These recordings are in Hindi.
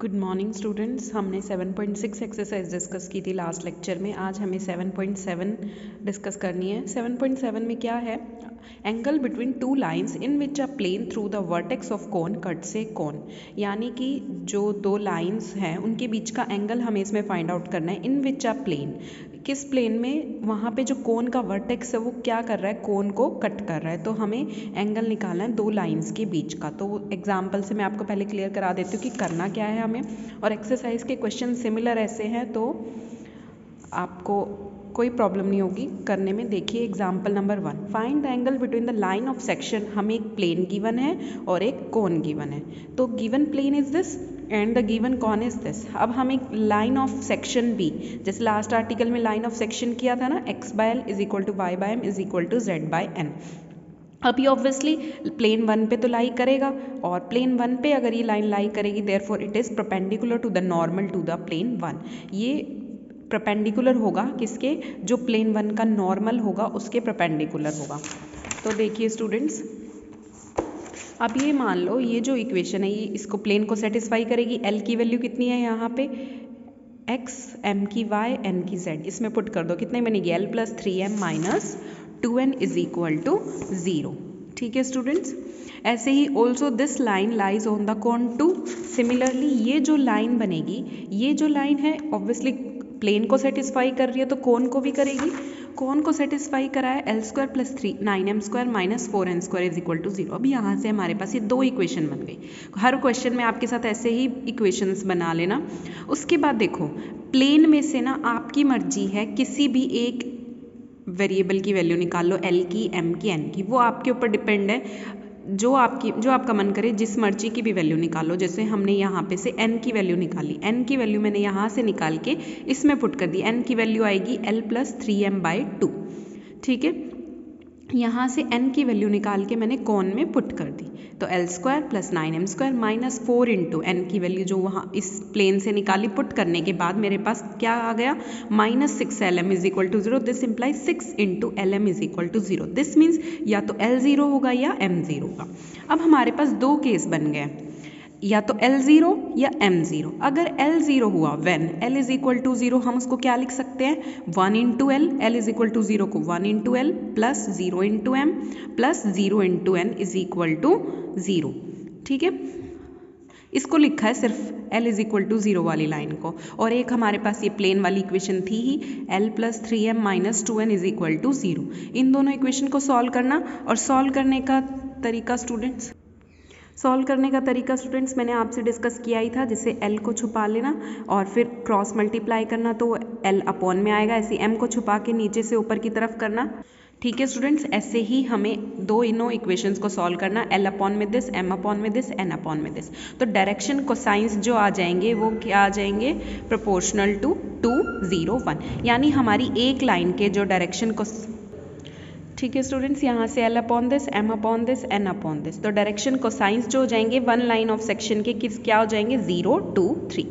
Good morning students. हमने 7.6 एक्सरसाइज डिस्कस की थी लास्ट लेक्चर में। आज हमें 7.7 डिस्कस करनी है। 7.7 में क्या है? Angle between two lines in which a plane through the vertex of cone cut से कोन, यानी कि जो दो लाइंस हैं उनके बीच का एंगल हमें इसमें फाइंड आउट करना है। इन विच अ प्लेन, किस प्लेन में, वहाँ पे जो कोन का वर्टेक्स है वो क्या कर रहा है, कोन को कट कर रहा है। तो हमें एंगल निकालना है दो लाइंस के बीच का। तो एग्जाम्पल से मैं आपको पहले क्लियर करा देती हूँ कि करना क्या है हमें। और एक्सरसाइज के क्वेश्चन सिमिलर ऐसे हैं तो आपको कोई प्रॉब्लम नहीं होगी करने में। देखिए example number 1, find the angle between the line of section. हमें एक प्लेन गिवन है और एक कोन गिवन है। तो given plane is this and the given cone is this. अब हम एक लाइन ऑफ सेक्शन भी, जैसे लास्ट आर्टिकल में लाइन ऑफ सेक्शन किया था ना, x by L is equal to Y by M is equal to Z by N. अब ये ऑब्वियसली प्लेन 1 पे तो लाई करेगा, और प्लेन 1 पे अगर ये लाइन लाई करेगी therefore it is perpendicular to the normal to the plane 1। ये परपेंडिकुलर होगा किसके? जो प्लेन 1 का नॉर्मल होगा उसके परपेंडिकुलर होगा। तो देखिए स्टूडेंट्स, अब ये मान लो ये जो इक्वेशन है ये इसको प्लेन को सेटिस्फाई करेगी। एल की वैल्यू कितनी है यहाँ पे? x, m की y, n की z। इसमें पुट कर दो, कितने बनेगी? l plus 3m minus 2n is equal to 0। ठीक है स्टूडेंट्स। ऐसे ही also this line lies on the cone 2। Similarly ये जो लाइन बनेगी, ये जो लाइन है ऑब्वियसली प्लेन को सेटिस्फाई कर रही है तो कोन को भी करेगी। कोन को सेटिस्फाई करा है L square plus 9m square minus 4n square is equal to 0। अब यहाँ से हमारे पास ये दो इक्वेशन बन गई। हर क्वेश्चन में आपके साथ ऐसे ही इक्वेशंस बना लेना। उसके बाद देखो, प्लेन में से ना आपकी मर्जी है, किसी भी एक वेरिएबल की वैल्यू निकाल लो, एल की, एम की, एन की, वो आपके ऊपर डिपेंड है। जो आपका मन करे जिस मर्जी की भी वैल्यू निकालो। जैसे हमने यहाँ पे से n की वैल्यू निकाली, n की वैल्यू मैंने यहाँ से निकाल के इसमें पुट कर दी। n की वैल्यू आएगी l प्लस 3m बाई 2। ठीक है, यहाँ से n की वैल्यू निकाल के मैंने कोन में पुट कर दी। तो l square plus 9m square minus 4 into n की वैल्यू जो वहाँ इस प्लेन से निकाली, पुट करने के बाद मेरे पास क्या आ गया? Minus 6lm is equal to 0। This implies 6 into lm is equal to 0। This means या तो l 0 होगा या m 0 होगा। अब हमारे पास दो केस बन गए, या तो L 0 या M 0। अगर L 0 हुआ when L is equal to 0, हम उसको क्या लिख सकते हैं? 1 into L. L is equal to 0 को 1 into L plus 0 into M plus 0 into N is equal to 0। ठीक है, इसको लिखा है सिर्फ L इज इक्वल टू 0 वाली लाइन को। और एक हमारे पास ये प्लेन वाली इक्वेशन थी ही, L plus 3m minus 2n is equal to 0। इन दोनों इक्वेशन को सॉल्व करना, और सॉल्व करने का तरीका स्टूडेंट्स मैंने आपसे डिस्कस किया ही था। जैसे L को छुपा लेना और फिर क्रॉस मल्टीप्लाई करना तो L अपॉन में आएगा। ऐसे M को छुपा के नीचे से ऊपर की तरफ करना। ठीक है स्टूडेंट्स, ऐसे ही हमें दो इनों इक्वेशंस को सॉल्व करना, L अपॉन में दिस, M अपॉन में दिस, N अपॉन में दिस। तो डायरेक्शन कोसाइंस जो आ जाएंगे वो क्या आ जाएंगे? Proportional to 2, 0, 1। यानी हमारी एक लाइन के जो डायरेक्शन को, ठीक है स्टूडेंट्स, यहाँ से L upon this, M upon this, N upon this. तो डायरेक्शन कोसाइंस जो हो जाएंगे वन लाइन ऑफ सेक्शन के क्या हो जाएंगे? 0, 2, 3।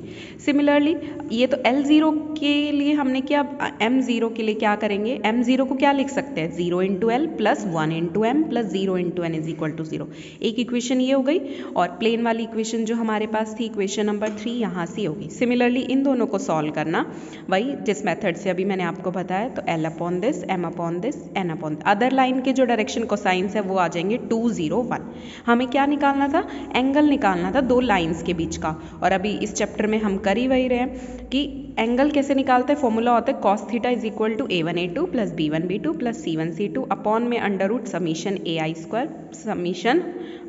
सिमिलरली ये तो L 0 के लिए हमने क्या, M 0 के लिए क्या करेंगे? M 0 को क्या लिख सकते हैं? 0 into L plus 1 into M plus 0 into N is equal to 0। एक इक्वेशन ये हो गई, और प्लेन वाली इक्वेशन जो हमारे पास थी, इक्वेशन नंबर 3, यहाँ से होगी। सिमिलरली इन दोनों को सॉल्व करना वही जिस मेथड से अभी मैंने आपको बताया। तो L upon this, M upon this, N upon, other line के जो डायरेक्शन कोसाइंस है वो आ जाएंगे 2, 0, 1। हमें क्या निकालना था? एंगल निकालना था दो लाइंस के बीच का। और अभी इस चैप्टर में हम कर ही वही रहे हैं कि एंगल कैसे निकालते हैं। फॉर्मूला होता है cos theta is equal to a1a2 plus b1b2 plus c1c2 upon में under root summation ai square summation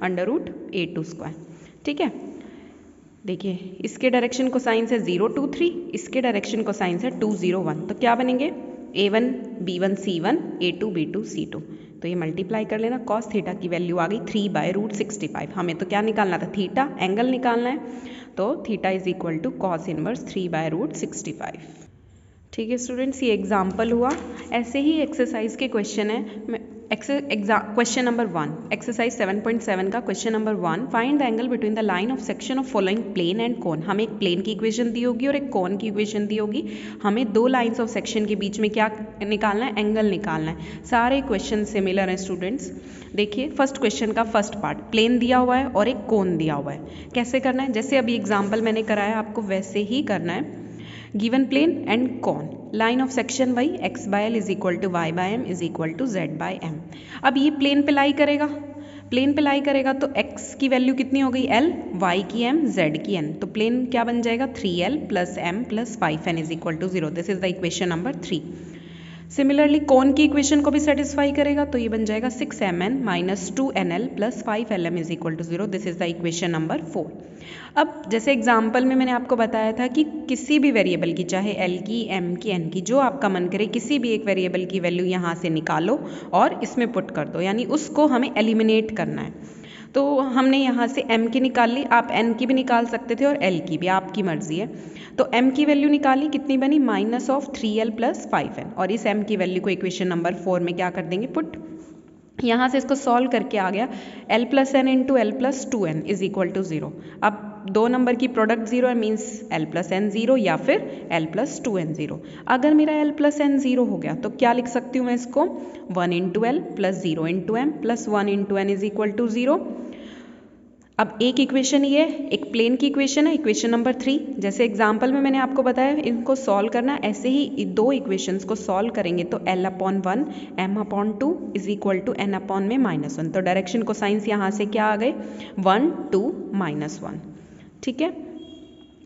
under root a2 square. ठीक है, देखिए इसके डायरेक्शन को साइंस है 0, 2, 3, इसके डायरेक्शन को साइंस है 2, 0, 1। तो क्या बनेंगे? a1 b1 c1 a2 b2 c2। तो ये मल्टीप्लाई कर लेना, cos थीटा की वैल्यू आ गई 3/√65। हमें तो क्या निकालना था? थीटा, एंगल निकालना है। तो theta is equal to cos inverse 3/√65। ठीक है स्टूडेंट्स, ये एग्जाम्पल हुआ। ऐसे ही एक्सरसाइज के क्वेश्चन है, क्वेश्चन नंबर 1 एक्सरसाइज 7.7 का question number 1 find the angle between the line of section of following plane and cone. हमें एक प्लेन की इक्वेशन दी होगी और एक कोन की इक्वेशन दी होगी। हमें दो लाइंस ऑफ सेक्शन के बीच में क्या निकालना है, एंगल निकालना है। सारे क्वेश्चन सिमिलर हैं स्टूडेंट्स। देखिए फर्स्ट क्वेश्चन का फर्स्ट पार्ट, प्लेन दिया हुआ है और एक कोन दिया हुआ है। कैसे करना है, जैसे अभी एग्जाम्पल मैंने कराया आपको वैसे ही करना है। Given plane and cone, line of section वही x by L is equal to Y by M is equal to Z by M. अब ये प्लेन पे लाई करेगा, प्लेन पे लाई करेगा तो x की वैल्यू कितनी हो गई l, y की m, z की n। तो प्लेन क्या बन जाएगा 3l plus m plus 5n is equal to 0। This is the equation number 3। Similarly cone की इक्वेशन को भी सेटिस्फाई करेगा तो ये बन जाएगा 6mn minus 2nl plus 5lm is equal to 0। This is the equation number 4। अब जैसे एग्जाम्पल में मैंने आपको बताया था कि किसी भी वेरिएबल की, चाहे l की, m की, n की, जो आपका मन करे किसी भी एक वेरिएबल की वैल्यू यहाँ से निकालो और इसमें पुट कर दो, यानी उसको हमें एलिमिनेट करना है। तो हमने यहाँ से m की निकाल ली, आप n की भी निकाल सकते थे और l की भी, आपकी मर्जी है। तो m की वैल्यू निकाली, कितनी बनी minus of 3l plus 5n, और इस m की वैल्यू को इक्वेशन नंबर 4 में क्या कर देंगे, पुट। यहाँ से इसको सॉल्व करके आ गया l plus N into L plus 2n is equal to 0। अब दो नंबर की प्रोडक्ट 0 है, मीन्स l प्लस एन 0 या फिर l प्लस 2n 0। अगर मेरा l प्लस एन 0 हो गया तो क्या लिख सकती हूँ मैं इसको, 1 into L plus 0 into M plus 1 into N is equal to 0। अब एक इक्वेशन ये, एक प्लेन की इक्वेशन है, इक्वेशन नंबर 3। जैसे एग्जाम्पल में मैंने आपको बताया इनको सॉल्व करना, ऐसे ही दो इक्वेशंस को सॉल्व करेंगे तो l upon 1 m upon 2 is equal to n upon में माइनस 1। तो डायरेक्शन को साइंस यहाँ से क्या आ गए, 1 2 माइनस 1। ठीक है।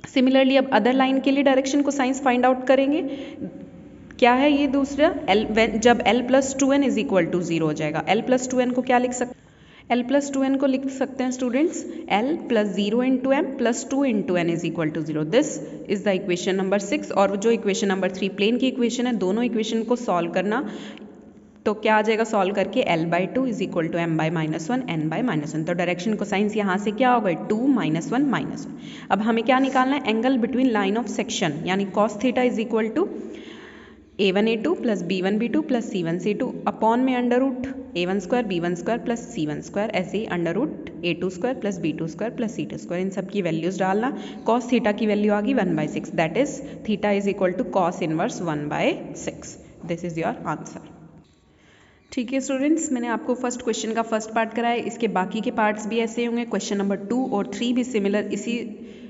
सिमिलरली अब अदर लाइन के लिए डायरेक्शन को साइंस फाइंड आउट करेंगे। क्या है ये दूसरा, जब l plus 2n is equal to 0 हो जाएगा। l प्लस 2n को क्या लिख सकते हैं, l प्लस 2n को लिख सकते हैं students l plus 0 into M plus 2 into N is equal to 0। This is the equation number 6। और जो इक्वेशन नंबर 3 प्लेन की इक्वेशन है, दोनों इक्वेशन को सॉल्व करना तो क्या आ जाएगा, सॉल्व करके l by 2 is equal to m by minus 1 n by minus 1। तो डायरेक्शन को साइंस यहाँ से क्या होगा, 2 माइनस 1 माइनस 1। अब हमें क्या निकालना है, angle between line of section, यानी cos theta is equal to a1 a2 plus b1 b2 plus c1 c2 upon में under root a1 square b1 square plus c1 square, ऐसे ही under root a2 square plus b2 square plus c2 square. इन सब की वैल्यूज डालना। कॉस थीटा की वैल्यू आ गई 1/6, that is theta is equal to cos inverse 1/6। This is your answer. ठीक है स्टूडेंट्स, मैंने आपको फर्स्ट क्वेश्चन का फर्स्ट पार्ट कराया, इसके बाकी के पार्ट्स भी ऐसे होंगे। क्वेश्चन नंबर 2 और 3 भी सिमिलर इसी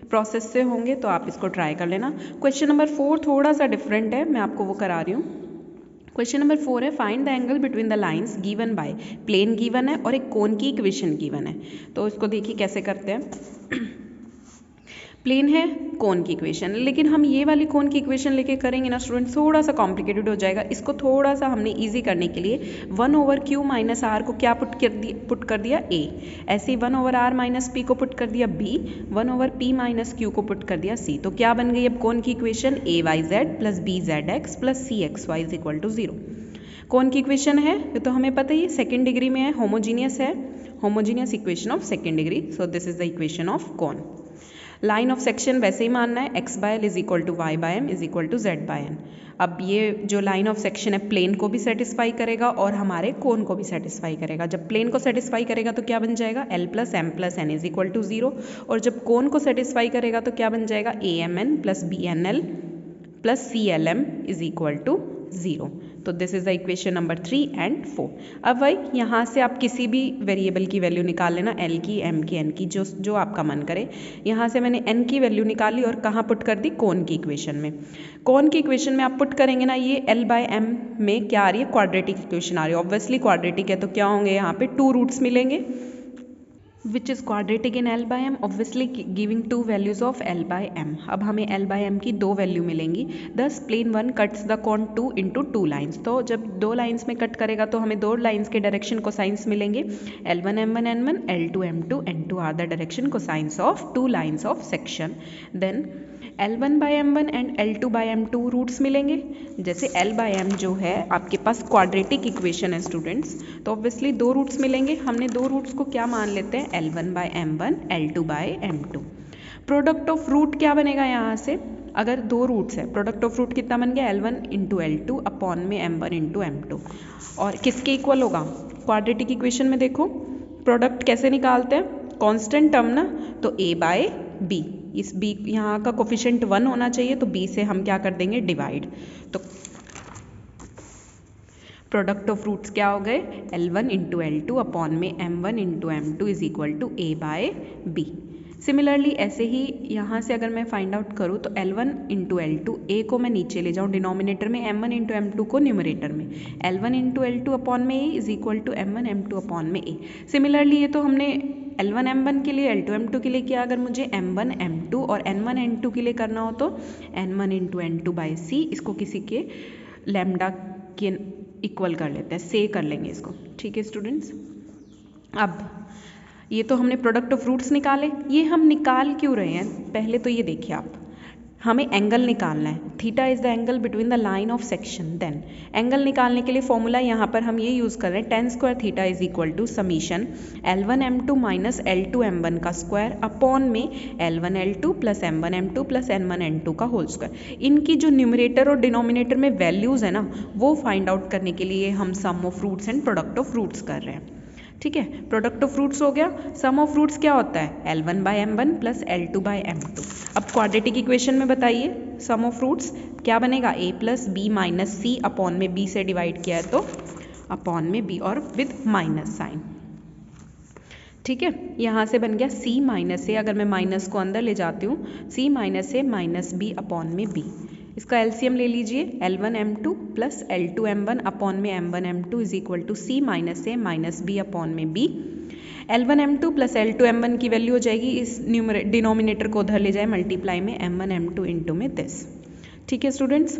प्रोसेस से होंगे, तो आप इसको ट्राई कर लेना। क्वेश्चन नंबर 4 थोड़ा सा डिफरेंट है, मैं आपको वो करा रही हूँ। क्वेश्चन नंबर 4 है find the angle between the lines given by, plane given है और एक कोन की इक्वेशन गिवन है। तो इसको देखिए कैसे करते हैं। प्लेन है, कोन की इक्वेशन, लेकिन हम ये वाली कोन की इक्वेशन लेके करेंगे ना स्टूडेंट, थोड़ा सा कॉम्प्लिकेटेड हो जाएगा। इसको थोड़ा सा हमने इजी करने के लिए 1/q माइनस आर को क्या पुट कर दिया a, ऐसे ही 1/r माइनस p को पुट कर दिया b, 1/p माइनस q को पुट कर दिया c। तो क्या बन गई अब कोन की equation, ayz plus bzx plus cxy is equal to 0। Cone की इक्वेशन है, ये तो हमें पता ही है, सेकेंड डिग्री में है, होमोजीनियस है, homogeneous equation of second degree. So this is the equation of cone. Line of section वैसे ही मानना है, x by L is equal to Y by M is equal to Z by N. अब ये जो लाइन ऑफ सेक्शन है प्लेन को भी सेटिस्फाई करेगा और हमारे कोन को भी सेटिस्फाई करेगा। जब प्लेन को सेटिस्फाई करेगा तो क्या बन जाएगा, l plus M plus N is equal to 0, और जब कोन को सेटिस्फाई करेगा तो क्या बन जाएगा, A M N plus B N L plus C L M is equal to 0। तो this is the equation number 3 and 4। अब भाई यहाँ से आप किसी भी वेरिएबल की वैल्यू निकाल लेना, l की, m की, n की, जो आपका मन करे। यहाँ से मैंने n की वैल्यू निकाली और कहाँ पुट कर दी, कोन की इक्वेशन में। कोन की इक्वेशन में आप पुट करेंगे ना, ये l बाय m में क्या आ रही है, क्वाड्रेटिक इक्वेशन आ रही है। ऑब्वियसली क्वाड्रेटिक है तो क्या होंगे, यहाँ पे 2 रूट्स मिलेंगे which is quadratic in L by M, obviously giving 2 values of L by M। अब हमें L by M की 2 वैल्यू मिलेंगी। thus plane 1 cuts the cone 2 into 2 lines। तो जब 2 लाइन्स में कट करेगा तो हमें 2 लाइन्स के डायरेक्शन कोसाइंस मिलेंगे, L1 M1 N1 L2 M2 N2 are the direction cosines of 2 lines of section. Then L1 by M1 and L2 by M2 roots मिलेंगे। जैसे L बाय M जो है आपके पास क्वाड्रेटिक इक्वेशन है स्टूडेंट्स, तो ऑब्वियसली 2 रूट्स मिलेंगे। हमने 2 रूट्स को क्या मान लेते हैं, L1 by M1 L2 by M2। Product of root क्या बनेगा यहाँ से, अगर 2 रूट्स है, प्रोडक्ट ऑफ रूट कितना बन गया, L1 इंटू L2 अपॉन में M1 इंटू M2, और किसके इक्वल होगा, क्वाड्रेटिक इक्वेशन में देखो प्रोडक्ट कैसे निकालते हैं, कांस्टेंट टर्म ना, तो a बाय b, इस b यहाँ का कोफिशिएंट 1 होना चाहिए, तो b से हम क्या कर देंगे डिवाइड, तो प्रोडक्ट ऑफ रूट्स क्या हो गए L1 इंटू L2 अपॉन में M1 into M2 is equal to a by b। Similarly ऐसे ही यहाँ से अगर मैं फाइंड आउट करूँ तो L1 इंटू L2, a को मैं नीचे ले जाऊँ डिनोमिनेटर में, M1 इंटू M2 को न्यूमरेटर में, L1 इंटू L2 अपॉन में a is equal to M1 M2 upon में a। सिमिलरली ये तो हमने L1 M1 के लिए, L2 M2 के लिए किया, अगर मुझे M1 M2 और N1 N2 के लिए करना हो तो N1 into N2 by c, इसको किसी के लैम्डा के इक्वल कर लेते हैं, से कर लेंगे इसको। ठीक है स्टूडेंट्स, अब ये तो हमने प्रोडक्ट ऑफ रूट्स निकाले। ये हम निकाल क्यों रहे हैं, पहले तो ये देखिए आप, हमें एंगल निकालना है, theta is the angle between the line of section. Then angle निकालने के लिए फॉर्मूला यहाँ पर हम ये यूज़ कर रहे हैं, tan square theta is equal to summation L1 M2 minus L2 M1 का स्क्वायर अपॉन में L1 L2 plus M1 M2 plus N1 N2 का होल स्क्वायर। इनकी जो न्यूमरेटर और डिनोमिनेटर में वैल्यूज़ है ना, वो फाइंड आउट करने के लिए हम sum of roots and product of roots कर रहे हैं। ठीक है, प्रोडक्ट ऑफ रूट्स हो गया, सम ऑफ रूट्स क्या होता है L1 by M1 plus L2 by M2। अब क्वाड्रेटिक इक्वेशन में बताइए सम ऑफ रूट्स क्या बनेगा, a plus B minus C upon में b से डिवाइड किया है तो अपॉन में b और विद माइनस साइन। ठीक है, यहाँ से बन गया c माइनस ए, अगर मैं माइनस को अंदर ले जाती हूँ, c minus A minus B upon में b। इसका एलसीएम ले लीजिए, L1 M2 plus L2 M1 upon में M1 M2 is equal to c minus A minus B upon में b। L1 M2 plus L2 M1 की वैल्यू हो जाएगी, इस डिनोमिनेटर को उधर ले जाए मल्टीप्लाई में M1 M2 इंटू में दिस। ठीक है स्टूडेंट्स,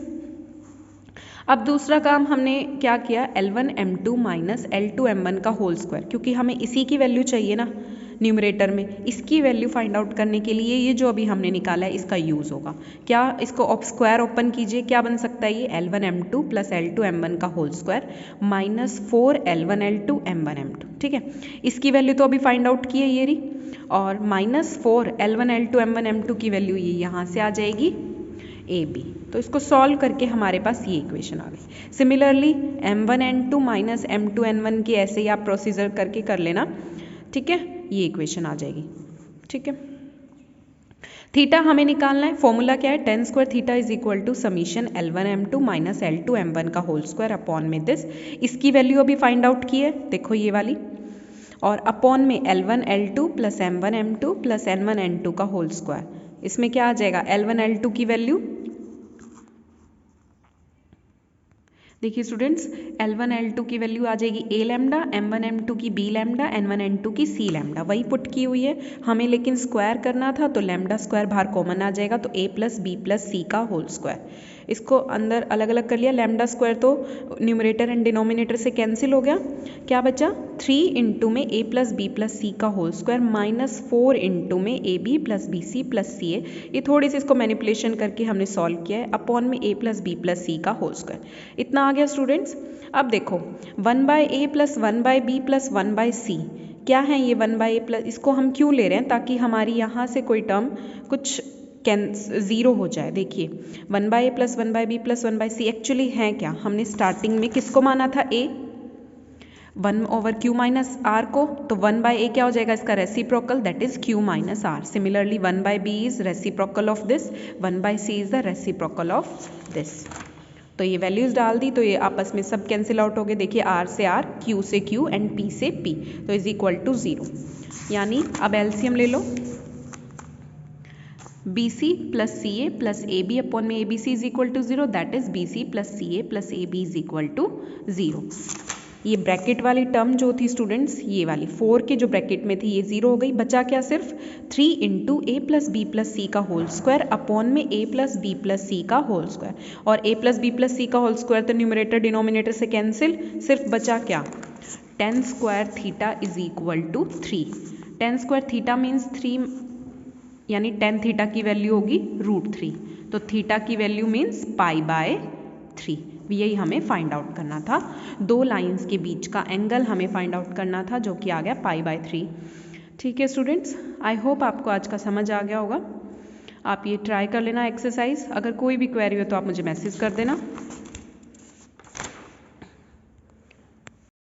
अब दूसरा काम हमने क्या किया, L1 M2 minus L2 M1 का होल स्क्वायर, क्योंकि हमें इसी की वैल्यू चाहिए ना न्यूमरेटर में, इसकी वैल्यू फाइंड आउट करने के लिए ये जो अभी हमने निकाला है इसका यूज़ होगा। क्या, इसको स्क्वायर ओपन कीजिए, क्या बन सकता है ये L1 M2 plus L2 M1 का whole square minus 4 L1 L2 M1 M2। ठीक है, इसकी वैल्यू तो अभी फाइंड आउट की है ये रही, और minus 4 L1 L2 M1 M2 की वैल्यू ये यहाँ से आ जाएगी AB। तो इसको सॉल्व करके हमारे पास ये इक्वेशन आ गई। Similarly M1 N2 minus M2 N1 की ऐसे ही आप प्रोसीजर करके कर लेना। ठीक है, ये इक्वेशन आ जाएगी। ठीक है, थीटा हमें निकालना है, फॉर्मूला क्या है, tan square theta is equal to summation L1 M2 minus L2 M1 का होल स्क्वायर अपॉन में दिस। इसकी वैल्यू अभी फाइंड आउट की है, देखो ये वाली, और अपॉन में L1 L2 plus M1 M2 plus N1 N2 का होल स्क्वायर। इसमें क्या आ जाएगा, L1 L2 की वैल्यू देखिए स्टूडेंट्स, L1 L2 की वैल्यू आ जाएगी a लैम्डा, M1 M2 की b लैम्डा, N1 N2 की c लैम्डा, वही पुट की हुई है हमें, लेकिन स्क्वायर करना था तो लैम्डा स्क्वायर बाहर कॉमन आ जाएगा, तो a plus B plus C का होल स्क्वायर। इसको अंदर अलग अलग कर लिया, लैम्डा स्क्वायर तो न्यूमरेटर एंड डिनोमिनेटर से कैंसिल हो गया, क्या बचा 3 इंटू में a plus B plus C का होल स्क्वायर माइनस 4 इंटू में A B plus B C plus C A. ये थोड़ी सी इसको मैनिपुलेशन करके हमने सॉल्व किया है, अपॉन में a plus B plus C का होल स्क्वायर। इतना आ गया स्टूडेंट्स। अब देखो 1 by A plus 1 by B plus 1 by C, क्या है ये 1 बाय ए प्लस, इसको हम क्यों ले रहे हैं, ताकि हमारी यहाँ से कोई टर्म कुछ ज़ीरो हो जाए। देखिए 1 by A plus 1 by B plus 1 by C actually है क्या, हमने स्टार्टिंग में किसको माना था, a 1 over q minus R को, तो 1 बाय ए क्या हो जाएगा, इसका reciprocal, that is q minus R. Similarly 1 by B is reciprocal of this, 1 by C is the reciprocal of this. तो ये वैल्यूज़ डाल दी तो ये आपस में सब कैंसिल आउट हो गए। देखिए r से r, q से q एंड p से p, तो इज इक्वल टू 0। यानी अब एलसीएम ले लो, B C plus C A plus A B upon में A B C is equal to 0, that is B C plus C A plus A B is equal to 0। ये ब्रैकेट वाली टर्म जो थी स्टूडेंट्स, ये वाली 4 के जो ब्रैकेट में थी ये 0 हो गई, बचा क्या, सिर्फ 3 into A plus B plus C का होल स्क्वायर अपॉन में A plus B plus C का होल स्क्वायर, और A plus B plus C का होल स्क्वायर तो न्यूमरेटर डिनोमिनेटर से कैंसिल, सिर्फ बचा क्या, tan square theta is equal to 3। tan square theta means 3, यानी tan थीटा की वैल्यू होगी √3, तो थीटा की वैल्यू मीन्स π/3। यही हमें फाइंड आउट करना था, दो लाइंस के बीच का एंगल हमें फाइंड आउट करना था, जो कि आ गया π/3। ठीक है स्टूडेंट्स, आई होप आपको आज का समझ आ गया होगा। आप ये ट्राई कर लेना एक्सरसाइज, अगर कोई भी क्वेरी हो तो आप मुझे मैसेज कर देना।